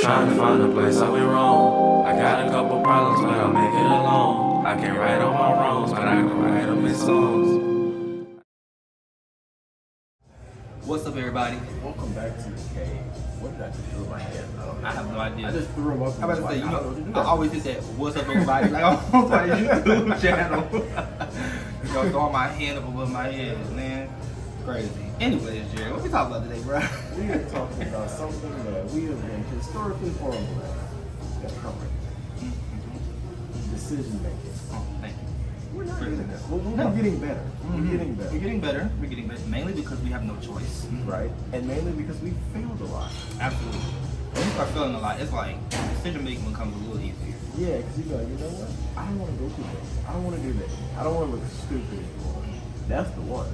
Trying to find a place I went wrong. I got a couple problems, but I'll make it alone. I can't write on my wrongs, but I can write them in songs. What's up, everybody? Welcome back to the cave. What did I just do with my head? I have no idea. I just threw him up. I'm about to say, you know, I always hit that. What's up, everybody? Like on my YouTube channel. You know, throwing my hand up above my head, man. Crazy. Anyways, Jerry, what we talking about today, bro? We are talking about something that we have been historically horrible at. That's correct. Decision making. Oh, thank you. We're not getting there. We're getting better. We're getting better. We're getting better. We're getting better. Mainly because we have no choice. Right? And mainly because we failed a lot. Absolutely. When you start feeling a lot, it's like decision making becomes a little easier. Yeah, because you go, you know what? I don't want to go through this. I don't want to do that. I don't want to look stupid anymore. That's the one.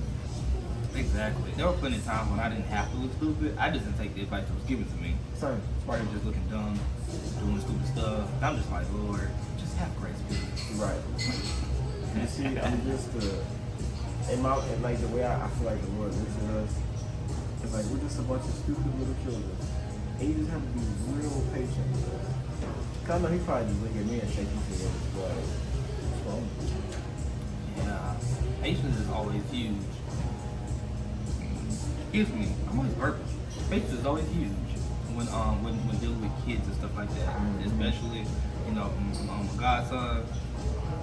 Exactly. There were plenty of times when I didn't have to look stupid. I just didn't take the advice that was given to me. Same. Somebody just looking dumb, doing stupid stuff. I'm just like, Lord, just have grace, please. Right. You see, I'm just in like the way I feel like the Lord looks at us. It's like we're just a bunch of stupid little children, and you just have to be real patient with us. Cause I know he probably just look at me and shake his head and go, "What's wrong with you?" Yeah, patience is always huge. Excuse me, I'm always burping. Patience is always huge when dealing with kids and stuff like that. Especially, you know, my godson.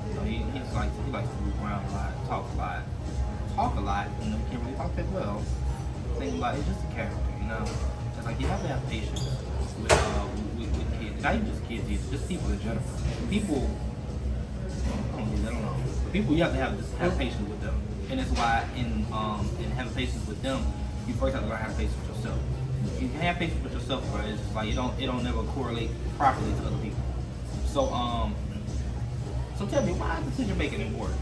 You know, he likes to move around a lot, talk a lot. You know, he can't really talk that well. Think like it's just a character, you know. It's like you have to have patience with kids. Not even just kids either, just people in general. People, I don't know. People, you have to have patience with them, and it's why in having patience with them, you first have to learn how to have patience with yourself. You can have patience with yourself, but it's just like it don't never correlate properly to other people. So tell me, why is decision making important?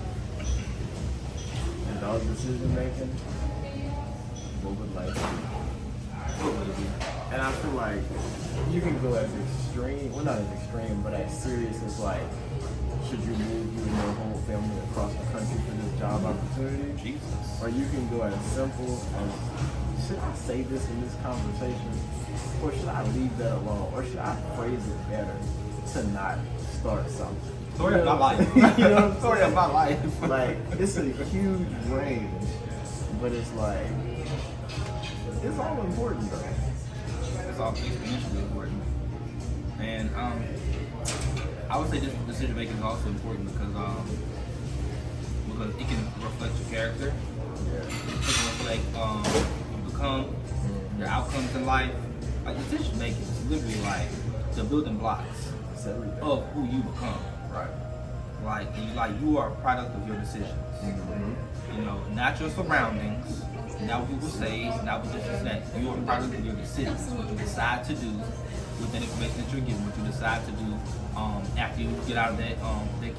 And all decision making, what would life be? And I feel like you can go as extreme, well not as extreme, but as serious as like, should you move you and your whole family across the country for this job opportunity? Jesus. Or you can go as simple as, should I say this in this conversation? Or should I leave that alone? Or should I phrase it better to not start something? Story of my life. You know what I'm saying? Story of my life. Like, it's a huge range, but it's like, it's all important though. It's all exponentially important. And I would say this decision making is also important because it can reflect your character. Yeah. It can reflect you become, your outcomes in life. Like decision making is literally like the building blocks It's everything. of who you become. Right. Like you are a product of your decisions. Mm-hmm. You know, not your surroundings, not what people say, not what this is that. You are a product of your decisions. What you decide to do with that information that you're given, what you decide to do after you get out of that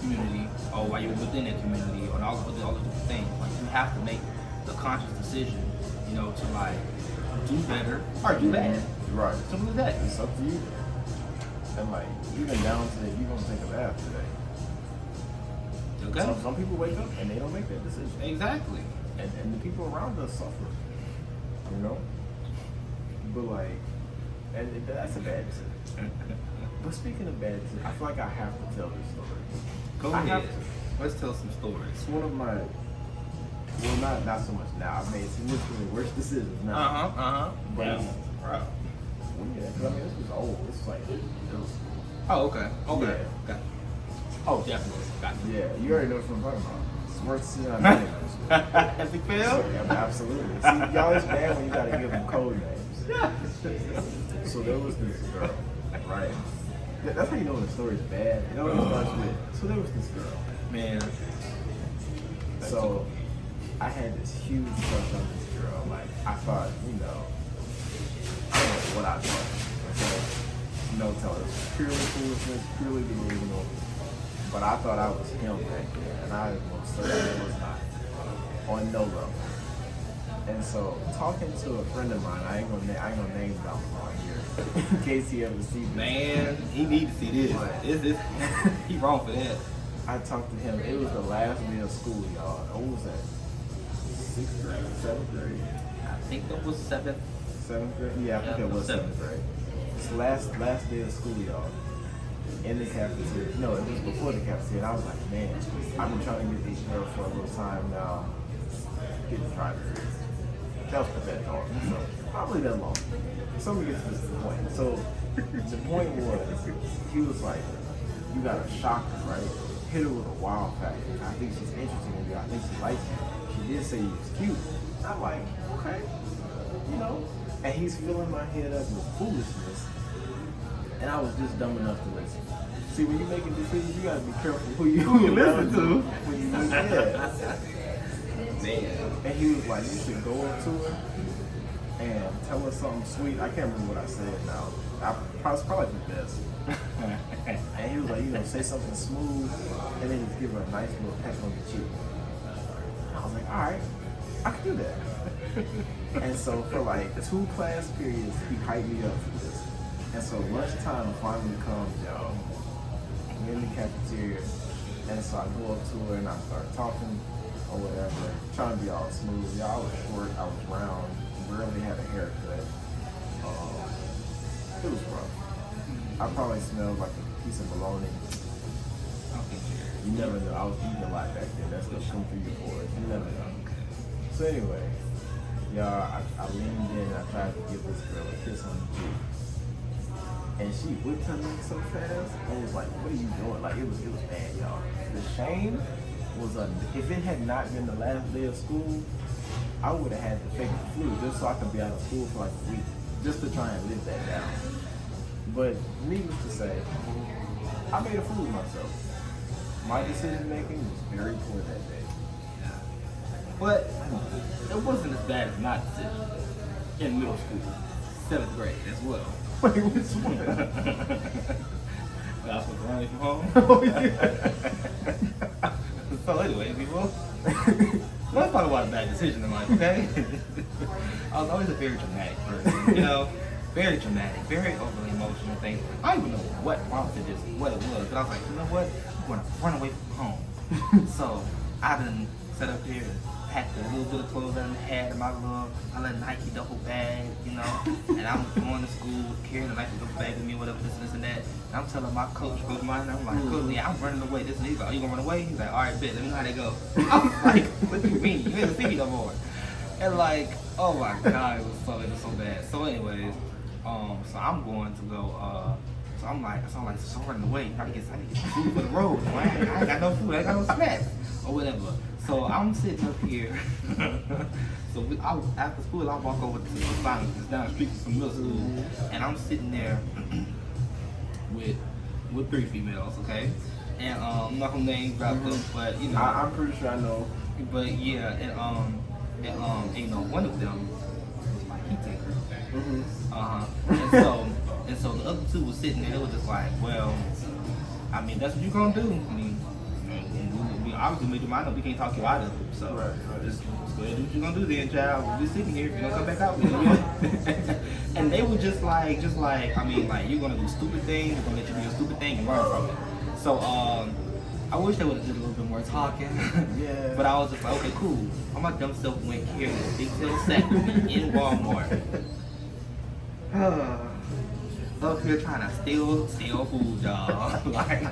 community, or while you're within that community, or all the different things. Like you have to make the conscious decision, you know, to like do better or do bad. Right. Simple as that. It's up to you. And like, even down to you're gonna take a bath today. Okay. Some people wake up and they don't make that decision. Exactly. And the people around us suffer. You know? But like, and that's a bad decision. But speaking of bad decisions, I feel like I have to tell this story. Go I ahead. have to. Let's tell some stories. It's one of my, well, not so much now. I've made significantly worse decisions now. But Yeah. well, yeah, 'cause I mean, this was old. This was like middle school. Oh, okay. Okay. Yeah. Got it. Oh, definitely. Got it. Yeah, you already know what I'm talking about. It's the worst decision I've made in middle school. Epic fail? Yeah, absolutely. See, y'all, it's bad when you gotta give them code names. So there was this girl, right? That's how you know when the story's bad. You know when it starts with. So there was this girl. Man. So I had this huge crush on this girl. Like I thought, you know, I don't know what I thought. Okay, no telling. It was purely foolishness, purely delusional. But I thought I was him back then, and I most certainly was not on no level. And so, talking to a friend of mine, I ain't gonna name drop him on here in case he ever sees this. Man, he need to see this. It's he wrong for that. I talked to him. It was the last day of school, y'all. What was that? 6th grade, 7th grade? I think that was 7th. 7th grade? Yeah, I think it was 7th grade. It's last day of school, y'all. In the cafeteria. No, it was before the cafeteria. And I was like, man, I've been trying to get these girls for a little time now. Getting tried to. That was pathetic, dog. So, probably that long. So we get to this point. So the point was, he was like, you gotta shock her, right? Hit her with a wild fact. I think she's interested in you. I think she likes you. She did say you was cute. I'm like, okay, you know. And he's filling my head up with foolishness. And I was just dumb enough to listen. See, when you make a decision, you gotta be careful who you listen to. When you make Man. And he was like, you should go up to her and tell her something sweet. I can't remember what I said now. It's probably the best. And he was like, you know, say something smooth and then just give her a nice little peck on the cheek. And I was like, all right, I can do that. And so for like 2 class periods, he hyped me up for this. And so lunchtime finally comes, y'all. We're in the cafeteria. And so I go up to her and I start talking or whatever, trying to be all smooth. Y'all, I was short, I was round, barely had a haircut. It was rough. I probably smelled like a piece of bologna. You never know. I was eating a lot back then. That stuff come through your pores. You never know. So anyway, y'all, I leaned in and I tried to give this girl a kiss on the cheek. And she whipped her neck so fast, I was like, what are you doing? Like, it was bad, y'all. The shame was, if it had not been the last day of school, I would have had to fake the flu just so I could be out of school for like a week, just to try and live that down. But needless to say, I made a fool of myself. My decision making was very poor that day. But it wasn't as bad as my decision in middle school, 7th grade as well. Wait, which one? I was running from home. Oh, yeah. So anyway, people, let's talk about a bad decision in life, okay? I was always a very dramatic person, you know, very dramatic, very overly emotional thing. I don't even know what prompted this, what it was, but I was like, you know what? I'm going to run away from home. So I done set up here and packed a little bit of clothes I done had in my little Nike duffel bag, you know, and I'm going to school carrying the Nike duffel bag with me, whatever, this and that. And I'm telling my coach, Coach Mine, I'm like, Coach, yeah, I'm running away. This and he's like, oh, you gonna run away? He's like, all right, bet, let me know how they go. I was like, what do you mean? You ain't see me no more. And like, oh my God, it was so bad. So anyways, so I'm going to go, so I'm running away. I need to get some food for the road. I ain't got no food, I ain't got no snacks, or whatever. So I'm sitting up here. So after school, I walk over to the down the street from some middle school, and I'm sitting there with 3 females, okay? And I'm not gonna name drop them, but you know. I'm pretty sure I know. But yeah, and you know, one of them was my heat taker. And so the other 2 was sitting there. They were just like, well, I mean, that's what you gonna do. I mean, we obviously made your mind up. We can't talk you out of it. So just go ahead and do what you're gonna do then, child. We'll be sitting here. If you're gonna come back out, we'll do. And they were just like, I mean, like, you're gonna do stupid things. We're gonna let you do your stupid thing and learn from it. So I wish they would have did a little bit more talking. Yeah. But I was just like, okay, cool. All my dumb self went carrying a big tail sack with me in Walmart. Up here trying to steal food, y'all. Like,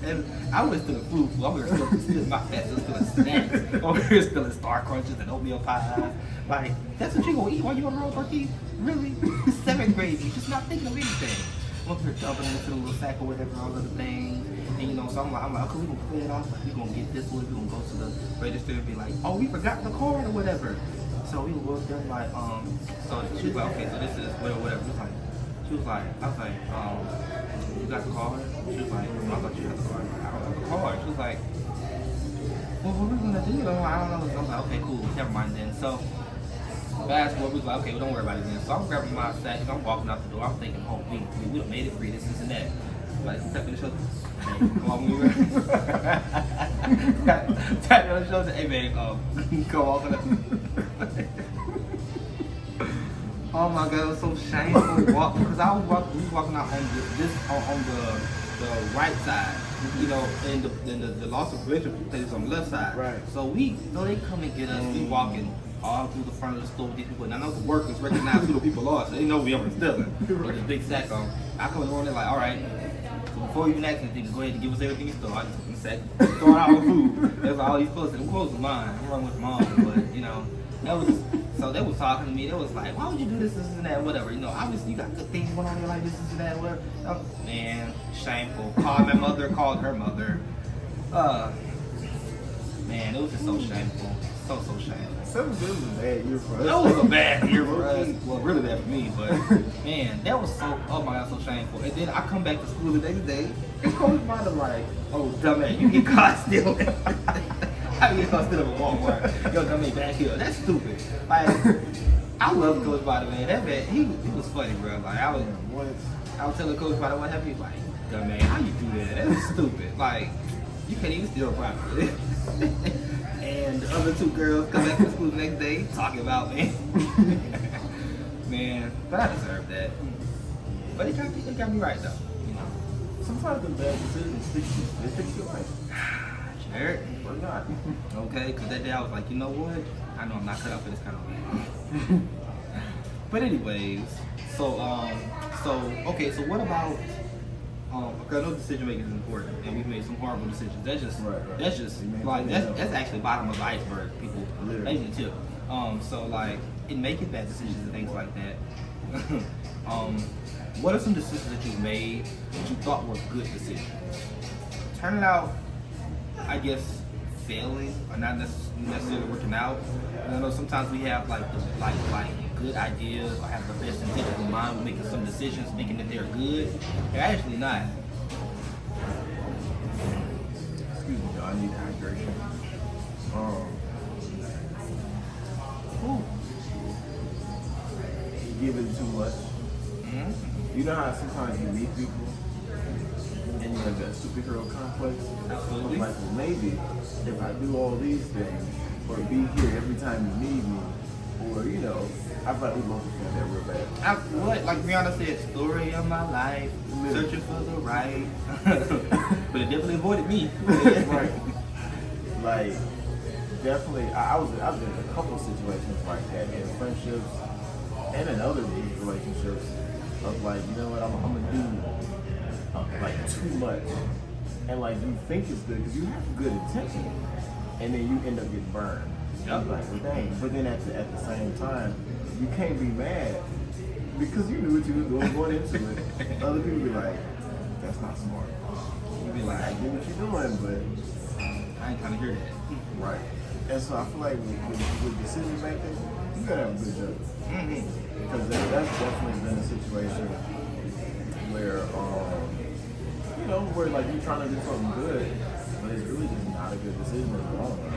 and I was stealing food. Over here stealing my fat, stealing snacks. Over here stealing Star Crunches and oatmeal pie. Like, that's what you gonna eat while you on the road, turkey? Really? 7th grade, you're just not thinking of anything. I'm up here dumping into the little sack or whatever, all of the things. And you know, so I'm like, okay, we're gonna clear it off. We're gonna get this one. We're gonna go to the register and be like, oh, we forgot the card or whatever. So we were there like, so she was like, okay, so this is whatever. She was like, I was like, you got the card? She was like, I thought you had the card. I don't have the card. She was like, well, what are we gonna do? I don't know. I was like, okay, cool, never mind then. So fast forward, we was like, okay, well, don't worry about it then. So I'm grabbing my sack and I'm walking out the door. I'm thinking, oh, we would have made it free, this and that. Like, tap in the shoulder. Hey, come on, we were. Tap on the shoulder. Hey, man, go walk it up. Oh my God, it was so shameful because I was walking out on the right side, you know, and the loss of bridge is on the left side. Right. So they come and get us. We walking all through the front of the store with these people. And I know the workers recognize who the people are, so they know we ever stealing. With this big sack on. I come in the room, they're like, all right. So before you even ask anything, just go ahead and give us everything you stole. I just took the sack, throw out all the food. That's all these clothes. Them clothes was mine. I'm running with mom, but you know, that was. So they was talking to me. They was like, why would you do this, and that, whatever. You know, obviously you got good things going on there like this, and that, whatever. Man, shameful. Called my mother, called her mother. Man, it was just so shameful. So shameful. 7th grade was a bad year for us. That was a bad year for us. Well, really bad for me, but man, that was so, oh my God, so shameful. And then I come back to school the next day, and Coach Bada like, oh, dumbass, you get caught stealing. How you get caught stealing at Walmart? Yo, dumbass, back here. That's stupid. Like, I love Coach Bada, man. That man, he was funny, bro. Like, I was telling Coach Bada what happened. He was like, dumbass, how you do that? That's stupid. Like, you can't even steal properly. And the other 2 girls come back to school the next day talking about me. Man, but I deserve that. But it got me right though, you know. Sometimes the bad decisions fix your life. Jared, Or not. okay, because that day I was like, you know what? I know I'm not cut out for this kind of life. But anyways, so okay, so what about because I know decision making is important, and we've made some horrible decisions. That's just, that's just like that's actually bottom of the iceberg. People, literally tip. So like in making bad decisions and things like that, what are some decisions that you've made that you thought were good decisions? Turning out, I guess, failing or not necessarily working out. And I know sometimes we have like good ideas or have the best intentions in mind. We're making some decisions, thinking that they're good. They're actually not. Excuse me, y'all. I need hydration. You give it too much. Mm-hmm. You know how sometimes you meet people and you have that superhero complex? Absolutely. I'm like, well, maybe if I do all these things or be here every time you need me, or, you know, I thought we both feel that real bad. What? Like Rihanna said, story of my life, searching for the right. But it definitely avoided me. Right. Like, definitely, I've been in a couple situations like that in friendships and in other relationships of like, you know what, I'm gonna do like too much. And like, you think it's good because you have good intention, and then you end up getting burned. Yep. Like, well, dang. But then at the same time, you can't be mad because you knew what you were doing going into it. Other people be like, that's not smart. You be like, I get what you're doing, but I ain't trying to hear that. right. And so I feel like with decision making, you gotta have a good judge. Because that's definitely been a situation where, you know, where like you're trying to do something good, but it's really just not a good decision in the long run.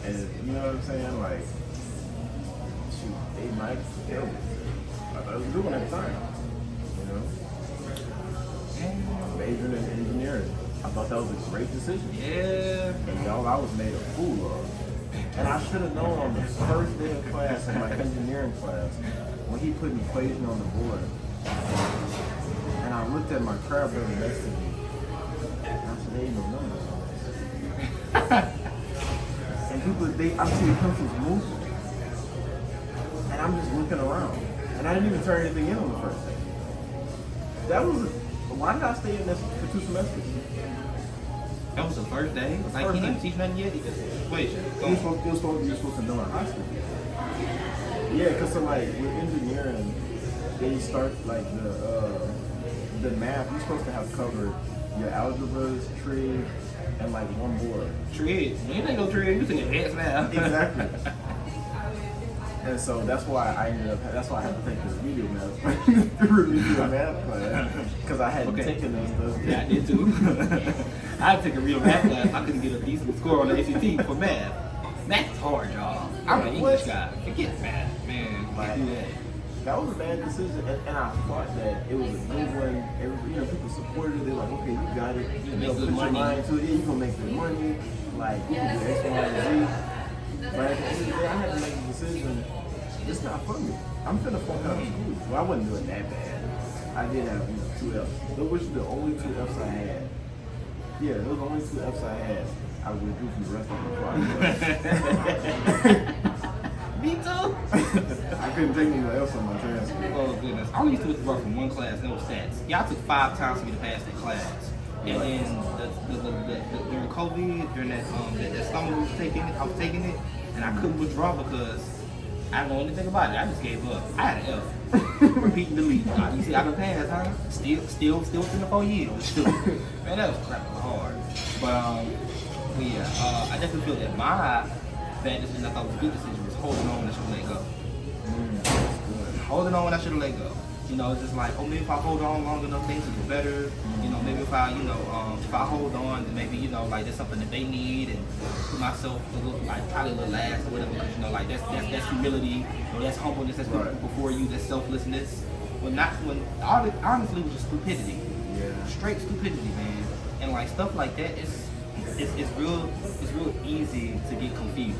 And you know what I'm saying? Like, shoot, they might kill me. I thought it was a good one at the time. You know? Majoring in engineering. I thought that was a great decision. Yeah. And y'all, I was made a fool of. And I should have known on the first day of class, in my engineering class, when he put an equation on the board, and I looked at my crab brother next to me, and I said, there ain't no numbers on this. And people, I'm seeing pencils moving, and I'm just looking around, and I didn't even turn anything in on the first day. Why did I stay in this for 2 semesters? That was the first day? Like, he didn't teach nothing yet? He just equation. You're supposed to know in high school. Yeah, because so like with engineering, they start like the math. You're supposed to have covered your algebras, trig, and like one board. Trig? You ain't no trig. You take advanced math. Exactly. And so that's why I had to take the remedial math class because I hadn't taken those stuff. Yeah, I did too. I had to take a real math class. I couldn't get a decent score on the ACT for math. Math is hard, y'all. I'm an English guy. Forget math, man. Like, that was a bad decision, and I thought that it was a good one. People supported it. They're like, okay, you got it. You make good put money. your mind to it. Yeah, you gonna make good money. Like, you can do X, Y, and Z. But at the end of the day, I had to make a decision. It's not for me. I'm finna fuck out of school. Well, I wasn't doing that bad. I did have 2 Fs. Those were the only 2 Fs I had. Yeah, those were the only 2 Fs I had. I withdrew from the rest of the class. Me too. I couldn't take anything else on my transcript. Oh goodness. I only used to withdraw from one class, and it was stats. Y'all took 5 times for me to pass that class. And then during COVID, during that summer I was taking it, and I couldn't withdraw because I didn't know anything about it. I just gave up. I had an F. Repeat and delete. You see, I done passed, huh? Still within the 4 years. Man, that was crap hard. But yeah, I definitely feel that my bad decision, I thought was a good decision, was holding on when I should have let go. Holding on when I should have let go. You know, it's just like, oh, maybe if I hold on long enough, things will get better. You know, maybe if I hold on, then maybe, like that's something that they need, and put myself a little, like probably a little last or whatever, because that's humility, or that's humbleness, that's right before you, that's selflessness. Honestly, it was just stupidity. Yeah. Straight stupidity, man. And like stuff like that, it's real easy to get confused.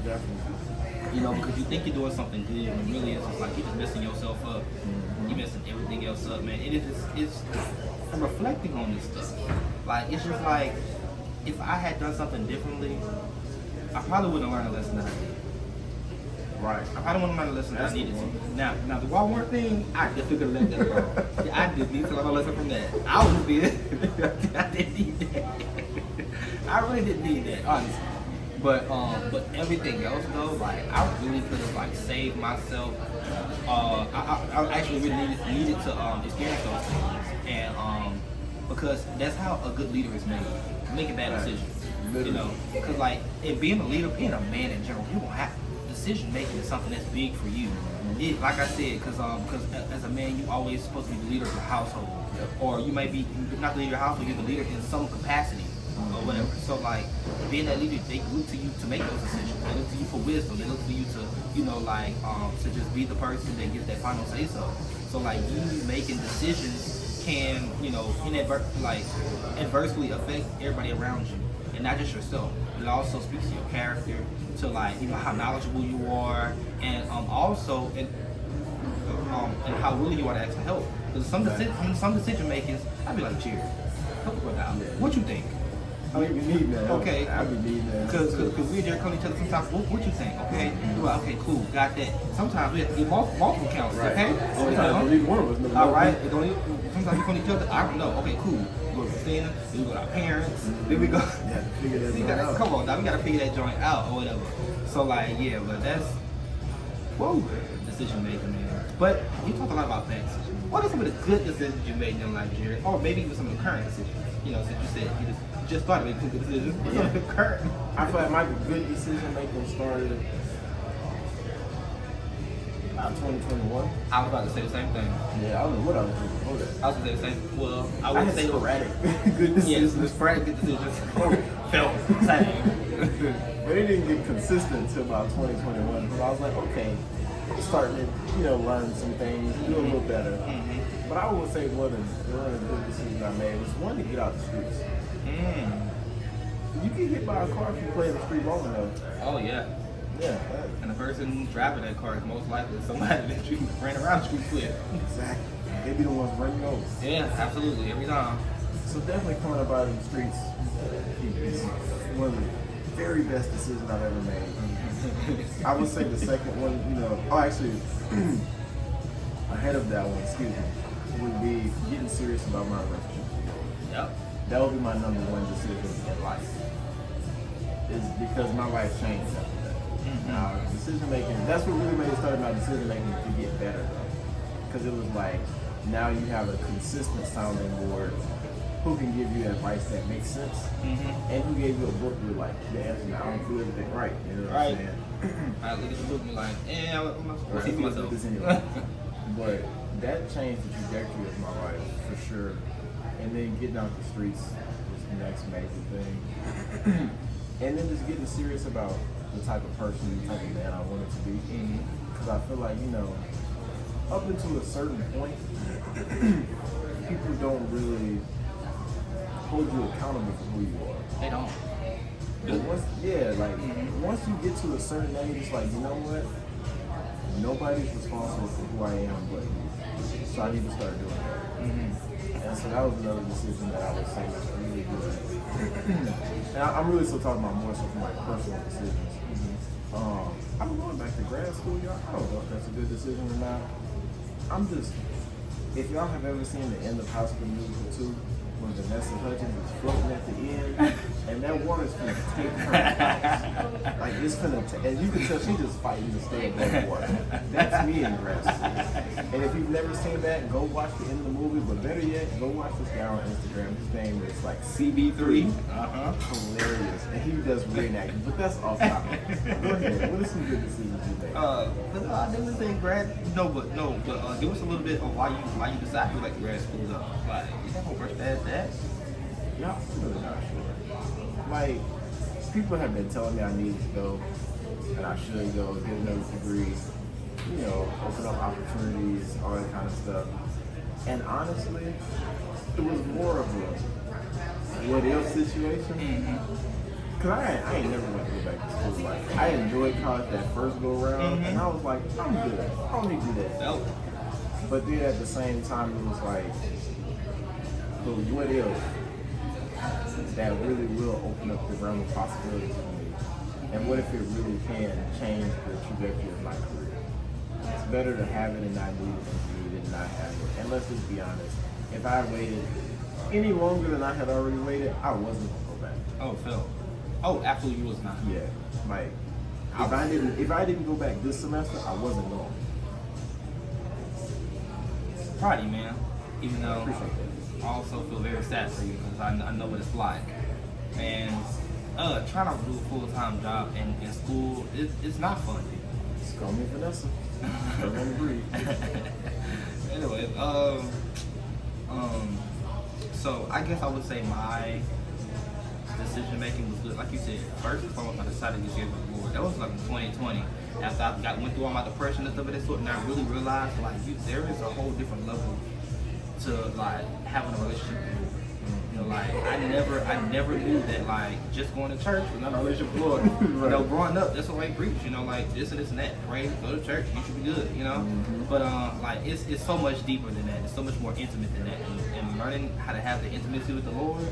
Definitely. You know, because you think you're doing something good, and really it's just like you're just messing yourself up. You're messing everything else up, man. I'm reflecting on this stuff. Like, it's just like, if I had done something differently, I probably wouldn't have learned a lesson that I did. Right. I probably wouldn't have learned a lesson that I needed to. Now the Walmart thing, I definitely could have let that go. Yeah, I did need to learn a lesson from that. I was good. I didn't need that. I really didn't need that, honestly. But everything else though, like I really could have like saved myself. I actually really needed to experience those things, and because that's how a good leader is made, making bad decisions. Literally. You know, because like in being a leader, being a man in general, you won't have decision making is something that's big for you. Like I said, because as a man, you always supposed to be the leader of your household, or you may be not the leader of your household, you're the leader in some capacity. Or whatever. So like being that leader, they look to you to make those decisions. They look to you for wisdom. They look to you to, to just be the person that gets that final say so. So like you making decisions can, adversely affect everybody around you, and not just yourself. It also speaks to your character, to how knowledgeable you are, and also and how willing you are to ask for help. Because some decision makings, I'd be like, Jerry, help me out. What you think? I be needing that. Okay. I be needing that. Because we and Jerry come to each other sometimes. What you think? Okay. Well, okay, cool. Got that. Sometimes we have to get multiple counts. Right. Okay. Sometimes only one of us knows. All right. Sometimes we come to each other. I don't know. Okay, cool. We go to Christina. Then we go to our parents. Then we go. Yeah, figure that out. Come on, now we gotta figure that joint out or whatever. So but that's decision making, man. But you talk a lot about bad decisions. What are some of the good decisions you made in your life, Jerry? Or maybe even some of the current decisions. Since you said you just started making good decisions. Yeah. I feel like my good decision making started about 2021. I was about to say the same thing. Yeah, I don't know what I was doing before that. I was going to say the same. Well, I would say sporadic good decisions. Yes, sporadic good decisions. Felt the same. But it didn't get consistent until about 2021. Because I was like, okay, I'm starting to learn some things, do a little better. Mm-hmm. But I would say one of the good decisions I made was one to get out the streets. You get hit by a car if you play in the street long enough. Oh yeah. Yeah. And the person driving that car is most likely somebody that you ran around the street with. Exactly. They be the ones running you over. Yeah, absolutely, every time. So definitely coming up out of the streets is one of the very best decisions I've ever made. I would say the second one, ahead of that one, would be getting serious about my relationship. Yep. That would be my number one decision in life. Is because my life changed after that. Mm-hmm. Now, decision making, that's what really made it start my decision making to get better though. Because it was like, now you have a consistent sounding board who can give you advice that makes sense, and who gave you a book with like the answer. I don't do everything right. You know what I'm saying? I look at the book and be like, I'm not supposed to see myself. But that changed the trajectory of my life for sure. And then getting out the streets was the next major thing. And then just getting serious about the type of person, the type of man I wanted to be. Because I feel like, up until a certain point, people don't really hold you accountable for who you are. They don't. But once you get to a certain age, it's like, you know what? Nobody's responsible for who I am but you. So I need to start doing that. And so that was another decision that I would say was really good. And I'm really still talking about more so from like personal decisions. I'm going back to grad school, y'all. I don't know if that's a good decision or not. I'm just, if y'all have ever seen the end of High School Musical 2, when Vanessa Hudgens is floating at the end, and that water's gonna take her out. Like, it's gonna and you can tell she's just fighting to stay above water. That's me in grad school. And if you've never seen that, go watch the end of the movie, but better yet, go watch this guy on Instagram. His name is like CB3. Hilarious. And he does reenacting, but that's off topic. Go ahead. What are some good decisions you made? I didn't say grad. No, but give us a little bit of why you decided to like grad school though. Like, you never first past that. Yeah, I'm really not sure. Like, people have been telling me I need to go, and I should go, get another degree, you know, open up opportunities, all that kind of stuff. And honestly, it was more of a what if situation. Cause I ain't never went to go back to school. Like, I enjoyed college that first go around, and I was like, I'm good. I don't need to do that. Nope. But then at the same time, it was like, but what if that really will open up the realm of possibilities for me? And what if it really can change the trajectory of my career? It's better to have it and not need it than to need it and not have it. And let's just be honest, if I waited any longer than I had already waited, I wasn't gonna go back. Oh, Phil. Oh, absolutely, you was not. Yeah, like if I didn't go back this semester, I wasn't going. Proud of you, man. Even though Appreciate that. I also feel very sad for you because I know what it's like. And trying to do a full-time job in school, it's not fun. Just call me Vanessa. I don't agree. Anyway, so I guess I would say my decision making was good. Like you said, first and foremost, I decided to give it the Lord. That was like in 2020. After I went through all my depression and stuff of that sort, and I really realized like there is a whole different level to like having a relationship with the Lord. You know, like I never knew that like just going to church was not a relationship with the Lord. Right. You know, growing up, that's what they preach. You know, like this and this and that. Pray, go to church, you should be good. You know, but like it's so much deeper than that. It's so much more intimate than that. And learning how to have the intimacy with the Lord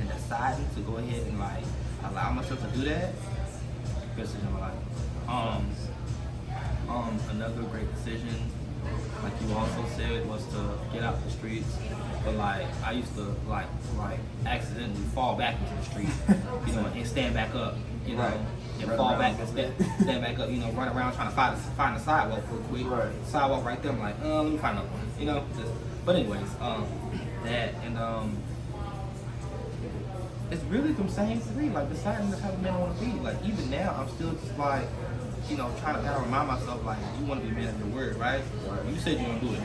and deciding to go ahead and like allow myself to do that, best decision of my life. Another great decision, like you also said, was to get out the streets. But like I used to like accidentally fall back into the street, you know, and stand back up, you know, Right. and Run fall around back a and little stand back up, you know, run around trying to find the sidewalk real quick. Right. Sidewalk right there. I'm like, let me find another one, you know. But anyways, that and it's really them same three, like deciding the type of man I want to be. Like even now, I'm still just like, you know, trying to kind of remind myself like, you want to be a man of your word, right? You said you're gonna do it.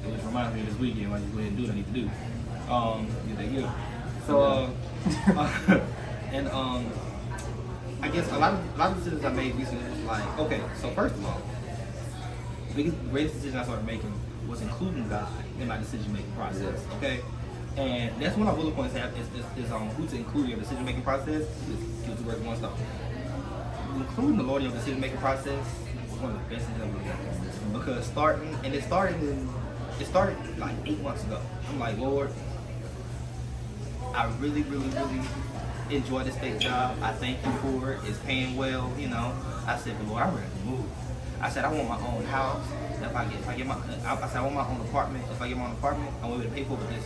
It just reminds me of this weekend, like, go ahead and do what I need to do. Get that gift. So, and I guess a lot of decisions I made recently was like, okay, so first of all, the greatest decision I started making was including God in my decision making process. Okay. And that's one of my bullet points have is who to include in your decision making process. Is kill two birds with one stone. Including the Lord in your decision making process was one of the best things I've ever done. Because it started like 8 months ago. I'm like, Lord, I really enjoy this state job. I thank you for it. It's paying well, you know. I said, but Lord, I'm ready to move. I said, I want my own house. I said, I want my own apartment. If I get my own apartment, I want to pay for it with this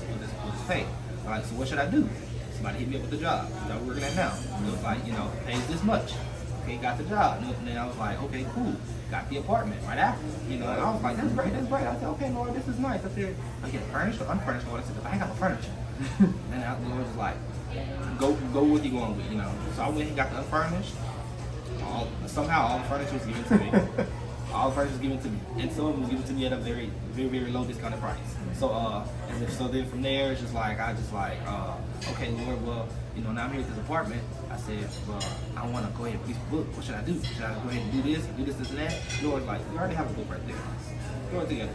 pay. I'm like, so what should I do? Somebody hit me up with the job that I'm working at now. It was like, you know, pays this much. Okay, got the job. And then I was like, okay, cool. Got the apartment right after. You know, and I was like, that's great. I said, okay, Lord, this is nice. I said, I get furnished or unfurnished. Lord, I said, I ain't got no furniture. And the Lord was like, go what you going with, you know. So I went and got the unfurnished. Somehow all the furniture was given to me. All the furniture was given to me, and some of it was given to me at a very low discounted price. So so then from there it's just like okay, Lord, well, you know, now I'm here at this apartment. I said, well, I want to go ahead and please book. What should I do? Should I go ahead and do this and that? Lord's like, you already have a book right there. Throw it together,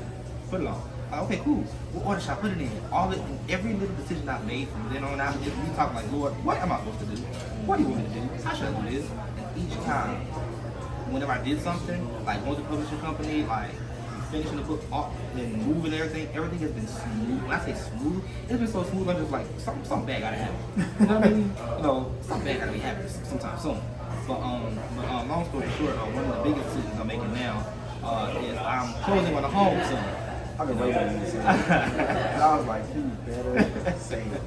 put it on. Okay, cool. What order should I put it in? Every little decision I've made from then on out, we talk like, Lord, what am I supposed to do? What do you want me to do? How should I do this? And each time, whenever I did something, like going to the publishing company, like finishing the book and moving everything has been smooth. When I say smooth, it's been so smooth, I'm just like, something bad gotta happen. You know what I mean? You know, something bad gotta be happening sometime soon. long story short, one of the biggest decisions I'm making now is I'm closing on a home soon. I've been waiting on you to say that. And I was like, you better say it.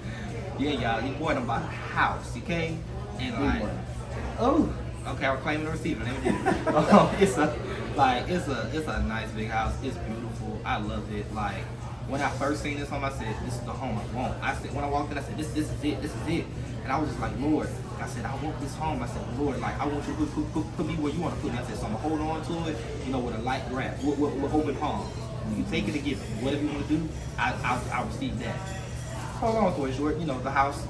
Yeah, y'all, you boy, I'm about a house, okay? And like, boy. oh, okay, I'm claiming the receiver. Let me get it. It's a nice big house. It's beautiful. I love it. Like when I first seen this home, I said, this is the home I want. I said when I walked in, I said, this is it. This is it. And I was just like, Lord, I said, I want this home. I said, Lord, like I want you to put me where you want to put me. I said, so I'm gonna hold on to it, you know, with a light grasp, with open palms. You take it and give it. Whatever you want to do, I'll receive that. Hold on, story short, you know, the house,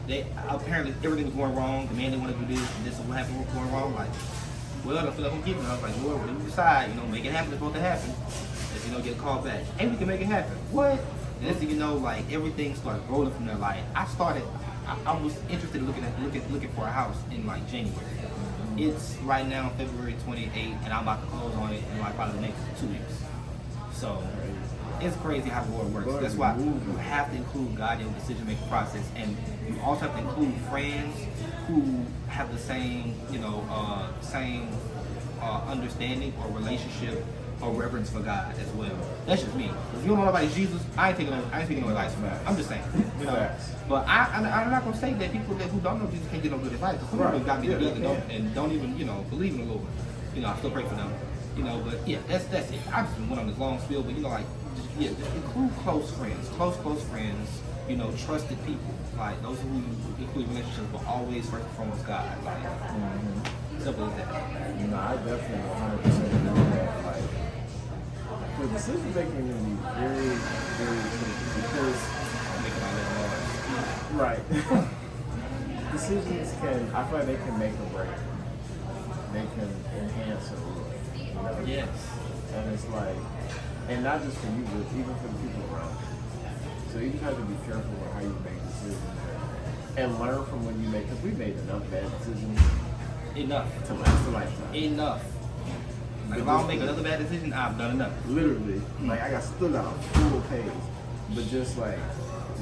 they apparently everything was going wrong. The man didn't want to do this, and this is what happened, what's going wrong. Like, well, I don't feel like I'm giving. I was like, Lord, whatever you decide, you know, make it happen. It's supposed to happen. If you know, get a call back, hey, we can make it happen. What? And next thing you know, like everything started rolling from there. Like I was interested in looking for a house in like January. It's right now February 28th, and I'm about to close on it in like probably the next 2 weeks. So it's crazy how the Lord works. That's why you have to include God in your decision-making process, and you also have to include friends who have the same, you know, understanding or relationship or reverence for God as well. That's just me. If you don't know nobody's Jesus, I ain't taking no advice from that. I'm just saying, you know. But I'm not gonna say that people who don't know Jesus can't get no good advice. Some people got me together and don't even, you know, believe in the Lord. You know, I still pray for them. You know, but yeah, that's it. I just went on this long spiel, but you know, like, just include close friends, close friends. You know, trusted people, like those who include relationships, but always first and foremost God. Like, simple as that. You know, I definitely 100% agree with that. Like, the decision making can be very, very tricky because I'm making all that noise. right. Decisions can, I feel like they can make or break. They can enhance or ruin. You know? Yes. And it's like, and not just for you, but even for the people around you. So you just have to be careful with how you make decisions and learn from when you make, because we made enough bad decisions Enough. to last a lifetime. Enough. Like if I don't make another bad decision, I've done enough. Literally, like I got stood on a full page, but just like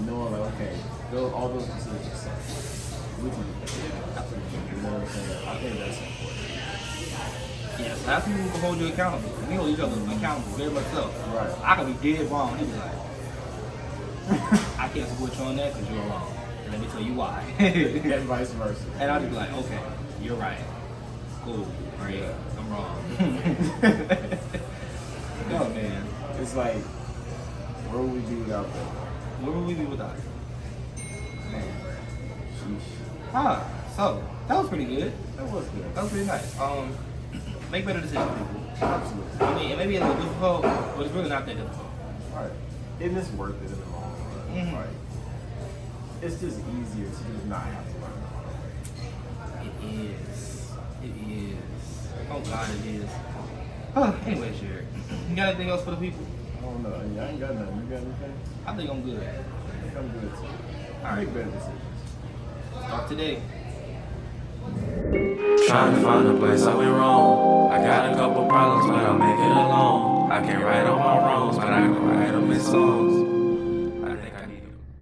knowing like, okay, all those decisions suck. We can do that. You know what I'm saying? I think that's important. Yes, that's people who can hold you accountable. We hold each other accountable very much so. Right. I could be dead wrong. He be like, I can't support you on that because you're wrong. And let me tell you why. And vice versa. And I'll just be like, okay, you're right. Cool. Or yeah, I'm wrong. No, man. It's like, where would we be without them? Where would we be without you? Man, sheesh. So that was pretty good. That was good. That was pretty nice. Make better decisions, people. Absolutely. I mean, it may be a little difficult, but it's really not that difficult. Right. And it's worth it in the long run. Like, it's just easier to just not have to learn the hard way. It is. It is. Oh God, it is. Anyway, Jared, you got anything else for the people? I don't know. Yeah, I ain't got nothing. You got anything? I think I'm good. I think I'm good too. All right. Make better decisions. Start today. Trying to find a place I went wrong. I got a couple problems, but I'll make it alone. I can't right all my wrongs, but I can write them in songs.